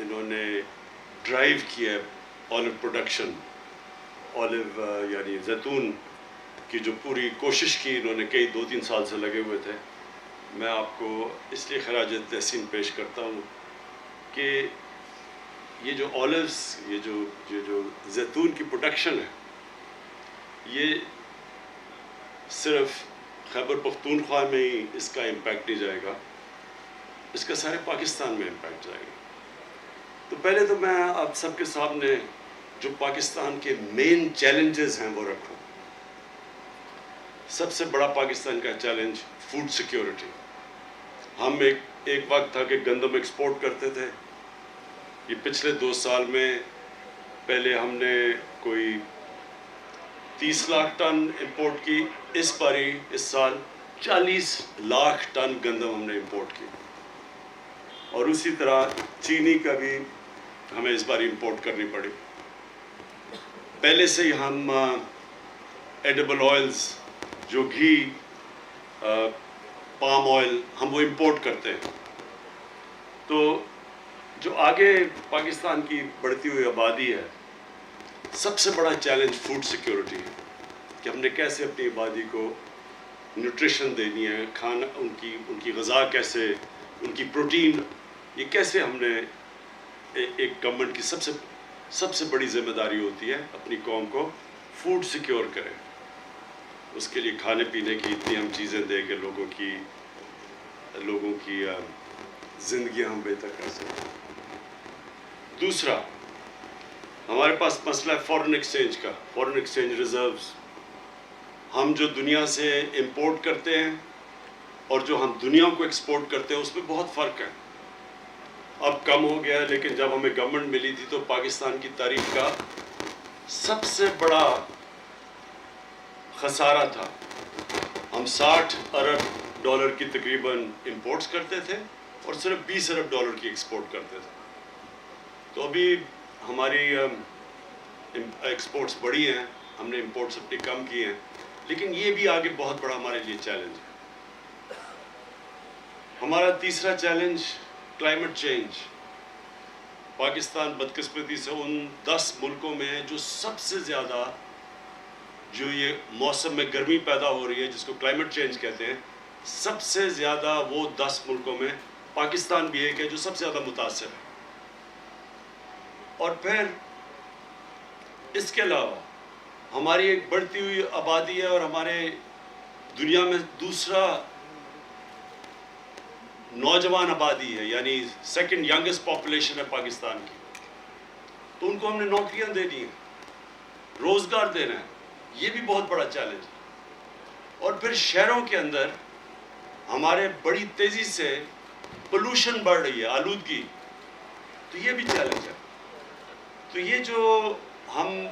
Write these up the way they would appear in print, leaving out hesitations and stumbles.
انہوں نے ڈرائیو کیا ہے آلو پروڈکشن، آلو یعنی زیتون کی جو پوری کوشش کی انہوں نے، کئی 2-3 سال سے لگے ہوئے تھے. میں آپ کو اس لیے خراج تحسین پیش کرتا ہوں کہ یہ جو آلوز، یہ جو زیتون کی پروڈکشن ہے، یہ صرف خیبر پختونخوا میں ہی اس کا امپیکٹ نہیں جائے گا، اس کا سارے پاکستان میں امپیکٹ جائے گا. تو پہلے تو میں آپ سب کے سامنے جو پاکستان کے مین چیلنجز ہیں وہ رکھوں. سب سے بڑا پاکستان کا چیلنج فوڈ سیکیورٹی. ہم ایک وقت تھا کہ گندم ایکسپورٹ کرتے تھے. یہ پچھلے 2 سال میں پہلے ہم نے کوئی 30 لاکھ ٹن امپورٹ کی، اس سال 40 لاکھ ٹن گندم ہم نے امپورٹ کی. اور اسی طرح چینی کا بھی ہمیں اس بار امپورٹ کرنی پڑی. پہلے سے ہی ہم ایڈیبل آئلز، جو گھی، پام آئل، ہم وہ امپورٹ کرتے ہیں. تو جو آگے پاکستان کی بڑھتی ہوئی آبادی ہے، سب سے بڑا چیلنج فوڈ سیکیورٹی ہے کہ ہم نے کیسے اپنی آبادی کو نیوٹریشن دینی ہے، کھانا، ان کی غذا کیسے، ان کی پروٹین، یہ کیسے ہم نے ایک گورنمنٹ کی سب سے بڑی ذمہ داری ہوتی ہے اپنی قوم کو فوڈ سیکیور کرے. اس کے لیے کھانے پینے کی اتنی ہم چیزیں دیں کہ لوگوں کی زندگیاں ہم بہتر کر سکیں. دوسرا، ہمارے پاس مسئلہ ہے فورن ایکسچینج کا، فورن ایکسچینج ریزروز. ہم جو دنیا سے امپورٹ کرتے ہیں اور جو ہم دنیا کو ایکسپورٹ کرتے ہیں، اس میں بہت فرق ہے. اب کم ہو گیا ہے، لیکن جب ہمیں گورنمنٹ ملی تھی تو پاکستان کی تاریخ کا سب سے بڑا خسارہ تھا. ہم $60 ارب کی تقریباً امپورٹس کرتے تھے اور صرف $20 ارب کی ایکسپورٹ کرتے تھے. تو ابھی ہماری ایکسپورٹس بڑھی ہیں، ہم نے امپورٹس اپنی کم کی ہیں، لیکن یہ بھی آگے بہت بڑا ہمارے لیے چیلنج ہے. ہمارا تیسرا چیلنج کلائمیٹ چینج. پاکستان بدقسمتی سے ان 10 ملکوں میں ہے جو سب سے زیادہ، جو یہ موسم میں گرمی پیدا ہو رہی ہے جس کو کلائمیٹ چینج کہتے ہیں، سب سے زیادہ وہ 10 ملکوں میں پاکستان بھی ایک ہے جو سب سے زیادہ متاثر ہے. اور پھر اس کے علاوہ ہماری ایک بڑھتی ہوئی آبادی ہے اور ہمارے دنیا میں دوسرا نوجوان آبادی ہے، یعنی سیکنڈ ینگسٹ پاپولیشن ہے پاکستان کی. تو ان کو ہم نے نوکریاں دینی ہیں، روزگار دینا ہے، یہ بھی بہت بڑا چیلنج ہے. اور پھر شہروں کے اندر ہمارے بڑی تیزی سے پولوشن بڑھ رہی ہے، آلودگی، تو یہ بھی چیلنج ہے. تو یہ جو ہم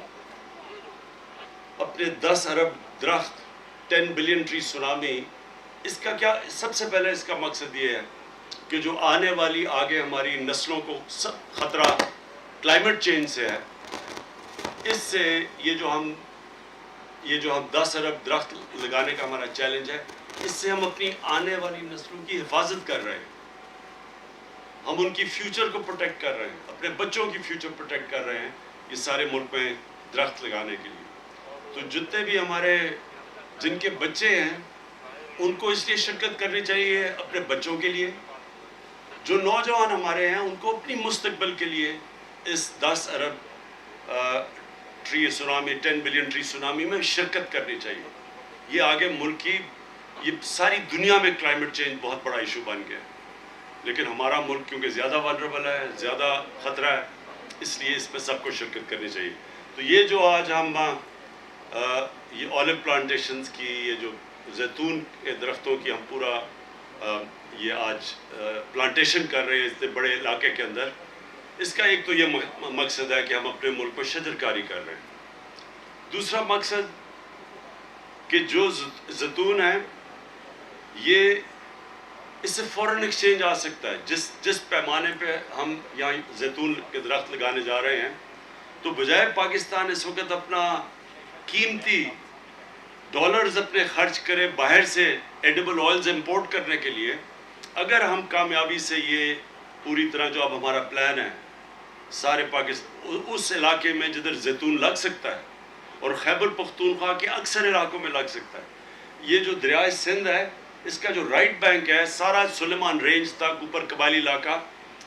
اپنے 10 ارب درخت، 10 بلین ٹری سونامی، اس کا کیا، سب سے پہلے اس کا مقصد یہ ہے کہ جو آنے والی آگے ہماری نسلوں کو خطرہ کلائمیٹ چینج سے ہے، اس سے یہ جو ہم 10 ارب درخت لگانے کا ہمارا چیلنج ہے، اس سے ہم اپنی آنے والی نسلوں کی حفاظت کر رہے ہیں. ہم ان کی فیوچر کو پروٹیکٹ کر رہے ہیں، اپنے بچوں کی فیوچر پروٹیکٹ کر رہے ہیں یہ سارے ملک میں درخت لگانے کے لیے. تو جتنے بھی ہمارے جن کے بچے ہیں ان کو اس لیے شرکت کرنی چاہیے اپنے بچوں کے لیے. جو نوجوان ہمارے ہیں ان کو اپنی مستقبل کے لیے اس 10 ارب tree tsunami, 10 billion tree tsunami میں شرکت کرنی چاہیے. یہ آگے ملک کی، یہ ساری دنیا میں کلائمیٹ چینج بہت بڑا ایشو بن گیا ہے، لیکن ہمارا ملک کیونکہ زیادہ ولنریبل ہے، زیادہ خطرہ ہے، اس لیے اس پہ سب کو شرکت کرنی چاہیے. تو یہ جو آج ہم یہ آلو پلانٹیشنز کی، یہ جو زیتون کے درختوں کی ہم پورا یہ آج پلانٹیشن کر رہے ہیں اتنے بڑے علاقے کے اندر، اس کا ایک تو یہ مقصد ہے کہ ہم اپنے ملک کو شجرکاری کر رہے ہیں. دوسرا مقصد کہ جو زیتون ہے، یہ اس سے فورن ایکسچینج آ سکتا ہے. جس پیمانے پہ ہم یہاں زیتون کے درخت لگانے جا رہے ہیں، تو بجائے پاکستان اس وقت اپنا قیمتی ڈالرز اپنے خرچ کرے باہر سے ایڈیبل آئلز امپورٹ کرنے کے لیے، اگر ہم کامیابی سے یہ پوری طرح جو اب ہمارا پلان ہے سارے پاکستان اس علاقے میں جدھر زیتون لگ سکتا ہے اور خیبر پختونخوا کے اکثر علاقوں میں لگ سکتا ہے. یہ جو دریائے سندھ ہے اس کا جو رائٹ بینک ہے سارا سلیمان رینج تک اوپر قبائلی علاقہ,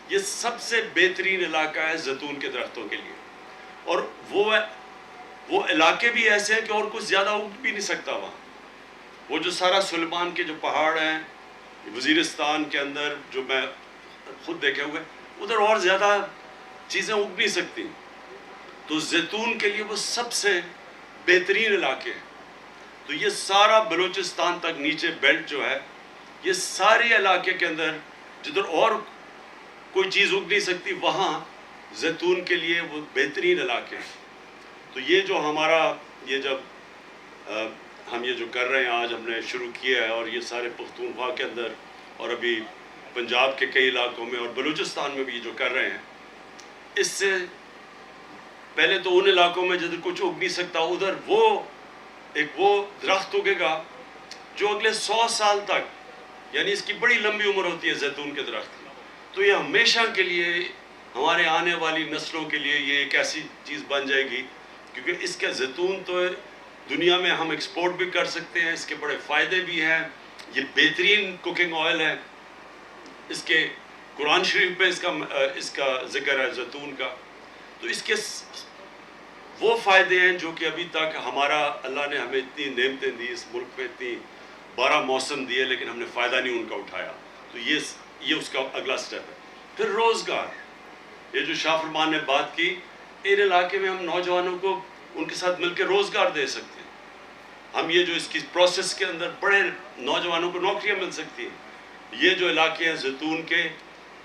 یہ سب سے بہترین علاقہ ہے زیتون کے درختوں کے لیے. اور وہ علاقے بھی ایسے ہیں کہ اور کچھ زیادہ اگ بھی نہیں سکتا وہاں. وہ جو سارا سلیمان کے جو پہاڑ ہیں وزیرستان کے اندر جو میں خود دیکھے ہوئے, ادھر اور زیادہ چیزیں اگ نہیں سکتی. تو زیتون کے لیے وہ سب سے بہترین علاقے ہیں. تو یہ سارا بلوچستان تک نیچے بیلٹ جو ہے, یہ سارے علاقے کے اندر جدھر اور کوئی چیز اگ نہیں سکتی وہاں زیتون کے لیے وہ بہترین علاقے ہیں. تو یہ جو ہمارا یہ جب ہم یہ جو کر رہے ہیں آج ہم نے شروع کیا ہے, اور یہ سارے پختونخوا کے اندر اور ابھی پنجاب کے کئی علاقوں میں اور بلوچستان میں بھی یہ جو کر رہے ہیں, اس سے پہلے تو ان علاقوں میں جدھر کچھ اگ نہیں سکتا ادھر وہ درخت اگے گا جو اگلے 100 سال تک, یعنی اس کی بڑی لمبی عمر ہوتی ہے زیتون کے درخت کی. تو یہ ہمیشہ کے لیے ہمارے آنے والی نسلوں کے لیے یہ ایک ایسی چیز بن جائے گی, کیونکہ اس کا زیتون تو دنیا میں ہم ایکسپورٹ بھی کر سکتے ہیں, اس کے بڑے فائدے بھی ہیں. یہ بہترین کوکنگ آئل ہے, اس کے قرآن شریف میں اس کا ذکر ہے زیتون کا. تو اس کے وہ فائدے ہیں جو کہ ابھی تک اللہ نے ہمیں اتنی نعمتیں دی, اس ملک میں اتنی 12 موسم دیے, لیکن ہم نے فائدہ نہیں ان کا اٹھایا. تو یہ اس کا اگلا سٹیپ ہے. پھر روزگار, یہ جو شاہ فرمان نے بات کی, ان علاقے میں ہم نوجوانوں کو ان کے ساتھ مل کے روزگار دے سکتے ہیں. ہم یہ جو اس کی پروسیس کے اندر بڑے نوجوانوں کو نوکریاں مل سکتی ہیں. یہ جو علاقے ہیں زیتون کے,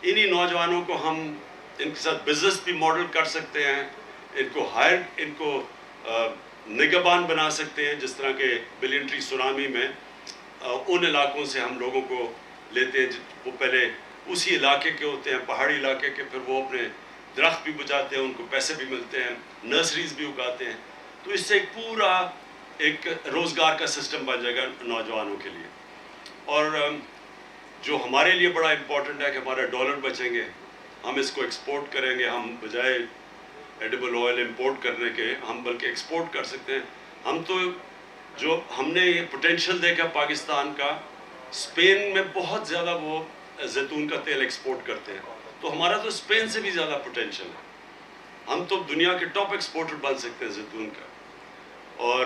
انہی نوجوانوں کو ہم ان کے ساتھ بزنس بھی ماڈل کر سکتے ہیں, ان کو نگہبان بنا سکتے ہیں, جس طرح کہ بلین ٹری سونامی میں ان علاقوں سے ہم لوگوں کو لیتے ہیں وہ پہلے اسی علاقے کے ہوتے ہیں, پہاڑی علاقے کے, پھر وہ اپنے درخت بھی بچاتے ہیں, ان کو پیسے بھی ملتے ہیں, نرسریز بھی اگاتے ہیں. تو اس سے ایک پورا ایک روزگار کا سسٹم بن جائے گا نوجوانوں کے لیے. اور جو ہمارے لیے بڑا امپورٹنٹ ہے کہ ہمارا ڈالر بچیں گے, ہم اس کو ایکسپورٹ کریں گے. ہم بجائے ایڈیبل آئل امپورٹ کرنے کے ہم بلکہ ایکسپورٹ کر سکتے ہیں. ہم تو جو ہم نے یہ پوٹینشیل دیکھا پاکستان کا, اسپین میں بہت زیادہ وہ زیتون کا تیل ایکسپورٹ کرتے ہیں, تو ہمارا تو اسپین سے بھی زیادہ پوٹینشیل ہے. ہم تو دنیا کے ٹاپ ایکسپورٹر بن سکتے ہیں زیتون کا. اور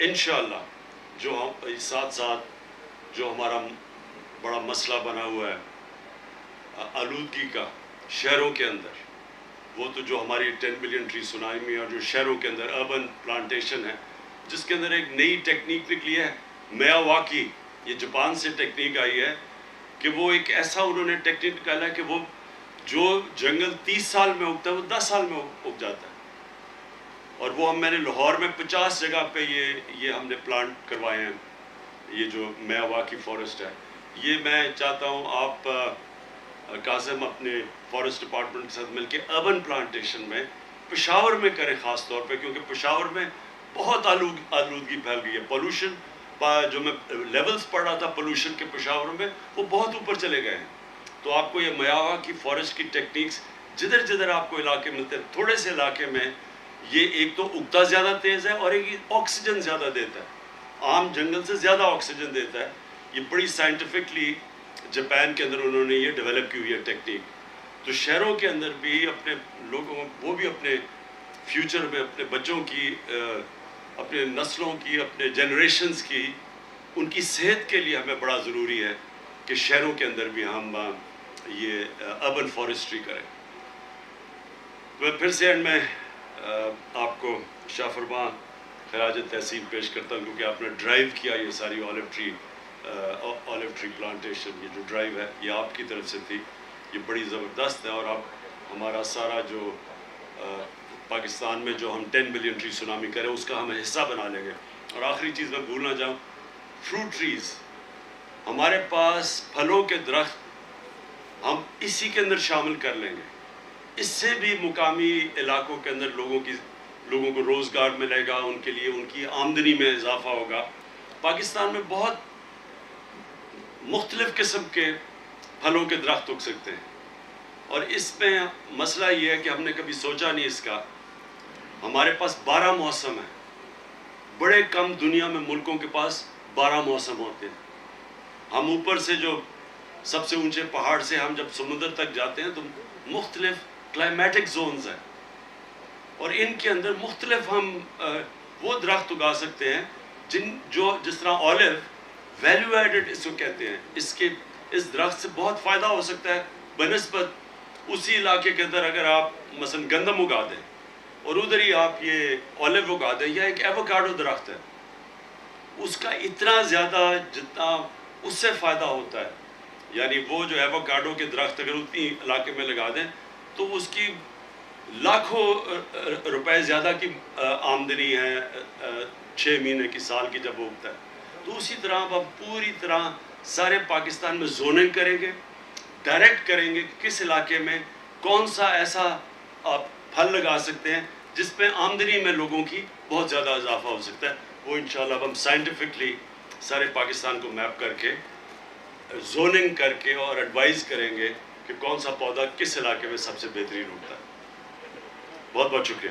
انشاءاللہ جو ہم ساتھ جو ہمارا بڑا مسئلہ بنا ہوا ہے آلودگی کا شہروں کے اندر, وہ تو جو ہماری 10 بلین ٹری سونامی اور جو شہروں کے اندر اربن پلانٹیشن ہے, جس کے اندر ایک نئی ٹیکنیک نکلی ہے میاواکی, یہ جاپان سے ٹیکنیک آئی ہے کہ وہ ایک ایسا انہوں نے ٹیکنیک نکالا ہے کہ وہ جو جنگل 30 سال میں اگتا ہے وہ 10 سال میں اگ جاتا ہے. اور وہ میں نے لاہور میں 50 جگہ پہ یہ ہم نے پلانٹ کروائے ہیں. یہ جو میاواکی فارسٹ ہے, یہ میں چاہتا ہوں آپ قاسم اپنے فارسٹ ڈپارٹمنٹ کے ساتھ مل کے اربن پلانٹیشن میں پشاور میں کریں خاص طور پہ, کیونکہ پشاور میں بہت آلودگی پھیل گئی ہے. پولوشن جو میں لیولز پڑھ رہا تھا پولوشن کے پشاور میں, وہ بہت اوپر چلے گئے ہیں. تو آپ کو یہ میاواکی فارسٹ کی ٹیکنیکس جدھر آپ کو علاقے ملتے ہیں, تھوڑے سے علاقے میں یہ ایک تو اگتا زیادہ تیز ہے اور ایک آکسیجن زیادہ دیتا ہے, عام جنگل سے زیادہ آکسیجن دیتا ہے. یہ بڑی سائنٹیفکلی جاپان کے اندر انہوں نے یہ ڈیولپ کی ہوئی ہے ٹیکنیک. تو شہروں کے اندر بھی اپنے لوگوں, وہ بھی اپنے فیوچر میں اپنے بچوں کی, اپنے نسلوں کی, اپنے جنریشنز کی, ان کی صحت کے لیے ہمیں بڑا ضروری ہے کہ شہروں کے اندر بھی ہم یہ اربن فارسٹری کریں. پھر سے اینڈ میں آپ کو شاہ فرمان خراج تحسین پیش کرتا ہوں, کیونکہ آپ نے ڈرائیو کیا یہ ساری آلیو ٹری پلانٹیشن. یہ جو ڈرائیو ہے یہ آپ کی طرف سے تھی, یہ بڑی زبردست ہے. اور اب ہمارا سارا جو پاکستان میں جو ہم 10 بلین ٹری سونامی کریں اس کا ہم حصہ بنا لیں گے. اور آخری چیز میں بھول نہ جاؤں, فروٹ ٹریز, ہمارے پاس پھلوں کے درخت ہم اسی کے اندر شامل کر لیں گے. اس سے بھی مقامی علاقوں کے اندر لوگوں کو روزگار ملے گا, ان کے لیے ان کی آمدنی میں اضافہ ہوگا. پاکستان میں بہت مختلف قسم کے پھلوں کے درخت اگ سکتے ہیں. اور اس میں مسئلہ یہ ہے کہ ہم نے کبھی سوچا نہیں اس کا. ہمارے پاس 12 موسم ہیں. بڑے کم دنیا میں ملکوں کے پاس 12 موسم ہوتے ہیں. ہم اوپر سے جو سب سے اونچے پہاڑ سے ہم جب سمندر تک جاتے ہیں تو مختلف کلائمیٹک زونز ہیں, اور ان کے اندر مختلف ہم وہ درخت اگا سکتے ہیں جس طرح اولیو ویلیو ایڈڈ اس کو کہتے ہیں. اس درخت سے بہت فائدہ ہو سکتا ہے بنسبت اسی علاقے کے اندر اگر آپ مثلا گندم اگا دیں اور ادھر ہی آپ یہ اولیو اگا دیں, یا ایک ایووکاڈو درخت ہے, اس کا اتنا زیادہ جتنا اس سے فائدہ ہوتا ہے. یعنی وہ جو ایووکاڈو کے درخت اگر اتنی علاقے میں لگا دیں تو اس کی لاکھوں روپے زیادہ کی آمدنی ہے 6 مہینے کی, سال کی جب وہ اگتا ہے. تو اسی طرح اب ہم پوری طرح سارے پاکستان میں زوننگ کریں گے, ڈائریکٹ کریں گے کہ کس علاقے میں کون سا ایسا آپ پھل لگا سکتے ہیں جس پہ آمدنی میں لوگوں کی بہت زیادہ اضافہ ہو سکتا ہے. وہ انشاءاللہ ہم سائنٹیفکلی سارے پاکستان کو میپ کر کے زوننگ کر کے اور ایڈوائز کریں گے کہ کون سا پودا کس علاقے میں سب سے بہترین ہوتا ہے. بہت بہت شکریہ.